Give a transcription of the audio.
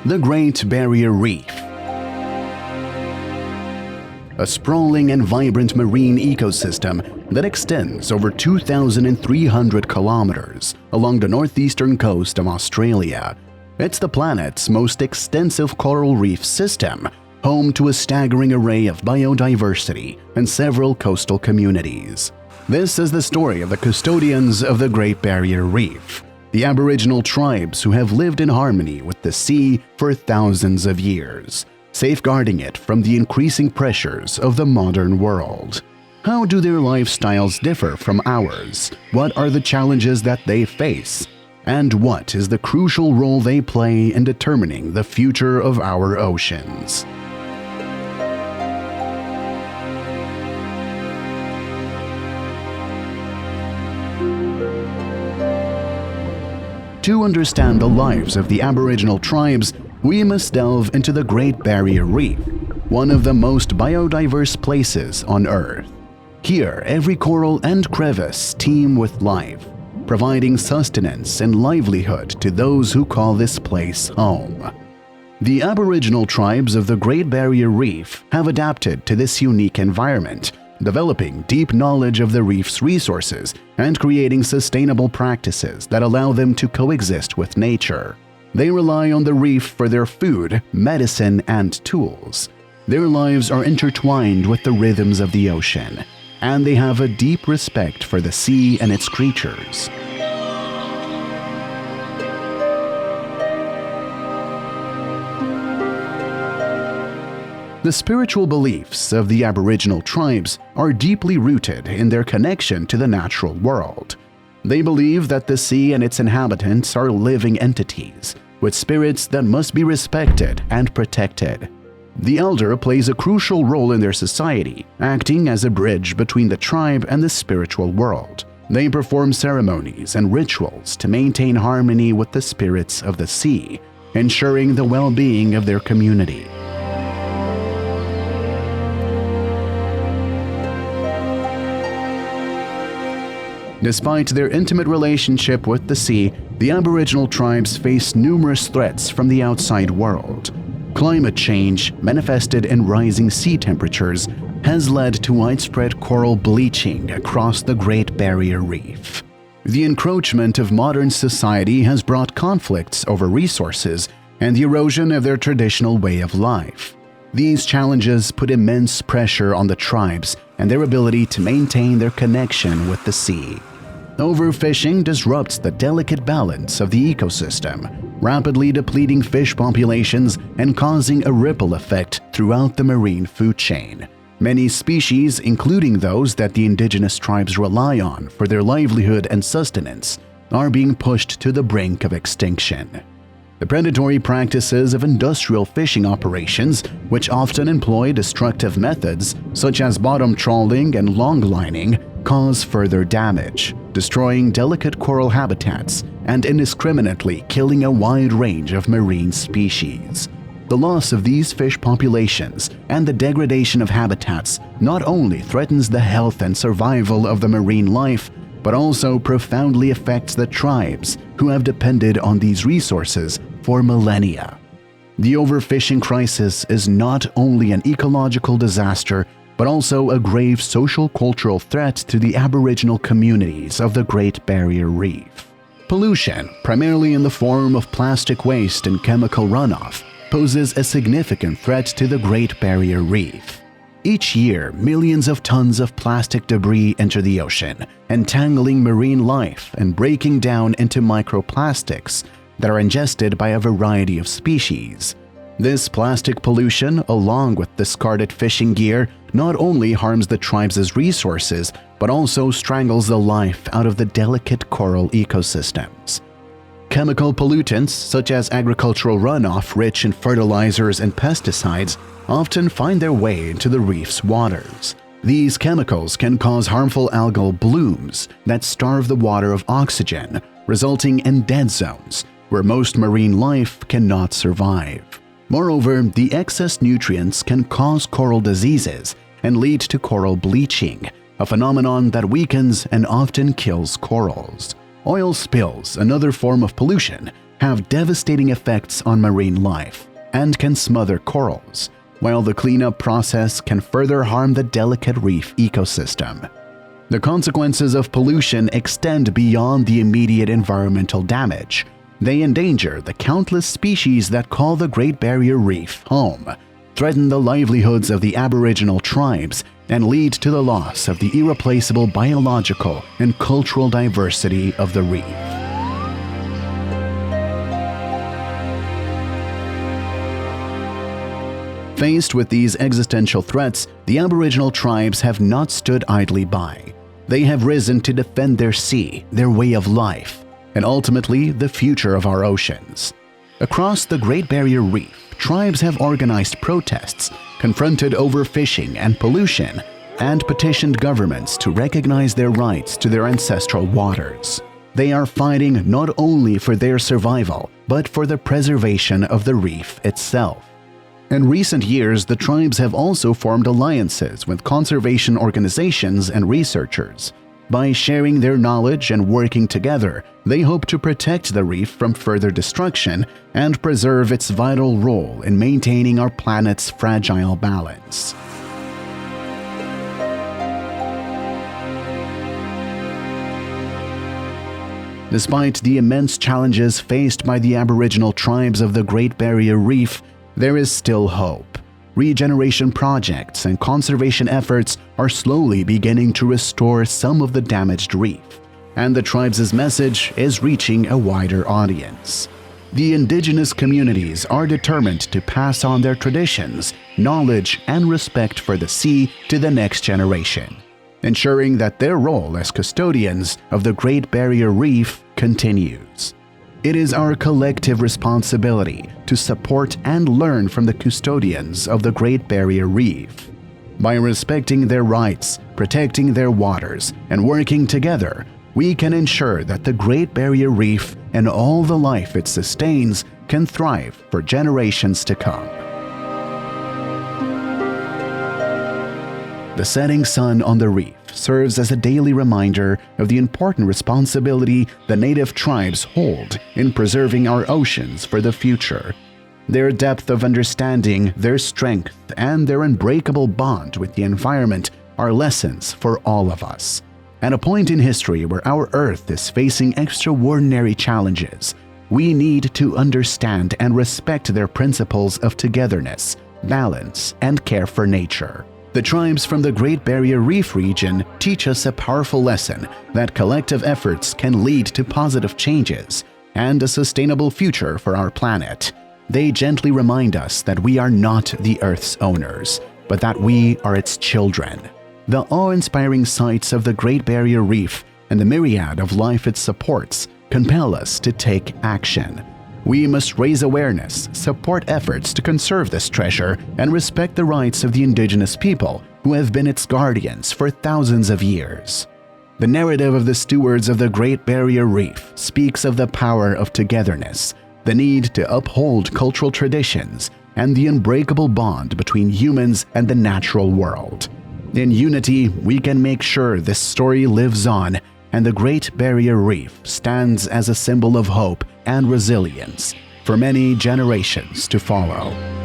The Great Barrier Reef. A sprawling and vibrant marine ecosystem that extends over 2,300 kilometers along the northeastern coast of Australia. It's the planet's most extensive coral reef system, home to a staggering array of biodiversity and several coastal communities. This is the story of the custodians of the Great Barrier Reef, the Aboriginal tribes who have lived in harmony with the sea for thousands of years, safeguarding it from the increasing pressures of the modern world. How do their lifestyles differ from ours? What are the challenges that they face? And what is the crucial role they play in determining the future of our oceans? To understand the lives of the Aboriginal tribes, we must delve into the Great Barrier Reef, one of the most biodiverse places on Earth. Here, every coral and crevice teem with life, providing sustenance and livelihood to those who call this place home. The Aboriginal tribes of the Great Barrier Reef have adapted to this unique environment, developing deep knowledge of the reef's resources and creating sustainable practices that allow them to coexist with nature. They rely on the reef for their food, medicine, and tools. Their lives are intertwined with the rhythms of the ocean, and they have a deep respect for the sea and its creatures. The spiritual beliefs of the Aboriginal tribes are deeply rooted in their connection to the natural world. They believe that the sea and its inhabitants are living entities, with spirits that must be respected and protected. The elder plays a crucial role in their society, acting as a bridge between the tribe and the spiritual world. They perform ceremonies and rituals to maintain harmony with the spirits of the sea, ensuring the well-being of their community. Despite their intimate relationship with the sea, the Aboriginal tribes face numerous threats from the outside world. Climate change, manifested in rising sea temperatures, has led to widespread coral bleaching across the Great Barrier Reef. The encroachment of modern society has brought conflicts over resources and the erosion of their traditional way of life. These challenges put immense pressure on the tribes and their ability to maintain their connection with the sea. Overfishing disrupts the delicate balance of the ecosystem, rapidly depleting fish populations and causing a ripple effect throughout the marine food chain. Many species, including those that the indigenous tribes rely on for their livelihood and sustenance, are being pushed to the brink of extinction. The predatory practices of industrial fishing operations, which often employ destructive methods such as bottom trawling and longlining, cause further damage, destroying delicate coral habitats and indiscriminately killing a wide range of marine species. The loss of these fish populations and the degradation of habitats not only threatens the health and survival of the marine life, but also profoundly affects the tribes who have depended on these resources for millennia. The overfishing crisis is not only an ecological disaster, but also a grave social-cultural threat to the Aboriginal communities of the Great Barrier Reef. Pollution, primarily in the form of plastic waste and chemical runoff, poses a significant threat to the Great Barrier Reef. Each year, millions of tons of plastic debris enter the ocean, entangling marine life and breaking down into microplastics that are ingested by a variety of species. This plastic pollution, along with discarded fishing gear, not only harms the tribes' resources, but also strangles the life out of the delicate coral ecosystems. Chemical pollutants, such as agricultural runoff rich in fertilizers and pesticides, often find their way into the reef's waters. These chemicals can cause harmful algal blooms that starve the water of oxygen, resulting in dead zones where most marine life cannot survive. Moreover, the excess nutrients can cause coral diseases and lead to coral bleaching, a phenomenon that weakens and often kills corals. Oil spills, another form of pollution, have devastating effects on marine life and can smother corals, while the cleanup process can further harm the delicate reef ecosystem. The consequences of pollution extend beyond the immediate environmental damage. They endanger the countless species that call the Great Barrier Reef home, threaten the livelihoods of the Aboriginal tribes, and lead to the loss of the irreplaceable biological and cultural diversity of the reef. Faced with these existential threats, the Aboriginal tribes have not stood idly by. They have risen to defend their sea, their way of life, and ultimately the future of our oceans. Across the Great Barrier Reef, tribes have organized protests, confronted overfishing and pollution, and petitioned governments to recognize their rights to their ancestral waters. They are fighting not only for their survival, but for the preservation of the reef itself. In recent years, the tribes have also formed alliances with conservation organizations and researchers. By sharing their knowledge and working together, they hope to protect the reef from further destruction and preserve its vital role in maintaining our planet's fragile balance. Despite the immense challenges faced by the Aboriginal tribes of the Great Barrier Reef, there is still hope. Regeneration projects and conservation efforts are slowly beginning to restore some of the damaged reef, and the tribes' message is reaching a wider audience. The indigenous communities are determined to pass on their traditions, knowledge, and respect for the sea to the next generation, ensuring that their role as custodians of the Great Barrier Reef continues. It is our collective responsibility to support and learn from the custodians of the Great Barrier Reef. By respecting their rights, protecting their waters, and working together, we can ensure that the Great Barrier Reef and all the life it sustains can thrive for generations to come. The setting sun on the reef serves as a daily reminder of the important responsibility the native tribes hold in preserving our oceans for the future. Their depth of understanding, their strength, and their unbreakable bond with the environment are lessons for all of us. At a point in history where our Earth is facing extraordinary challenges, we need to understand and respect their principles of togetherness, balance, and care for nature. The tribes from the Great Barrier Reef region teach us a powerful lesson that collective efforts can lead to positive changes and a sustainable future for our planet. They gently remind us that we are not the Earth's owners, but that we are its children. The awe-inspiring sights of the Great Barrier Reef and the myriad of life it supports compel us to take action. We must raise awareness, support efforts to conserve this treasure, and respect the rights of the indigenous people who have been its guardians for thousands of years. The narrative of the stewards of the Great Barrier Reef speaks of the power of togetherness, the need to uphold cultural traditions, and the unbreakable bond between humans and the natural world. In unity, we can make sure this story lives on, and the Great Barrier Reef stands as a symbol of hope and resilience for many generations to follow.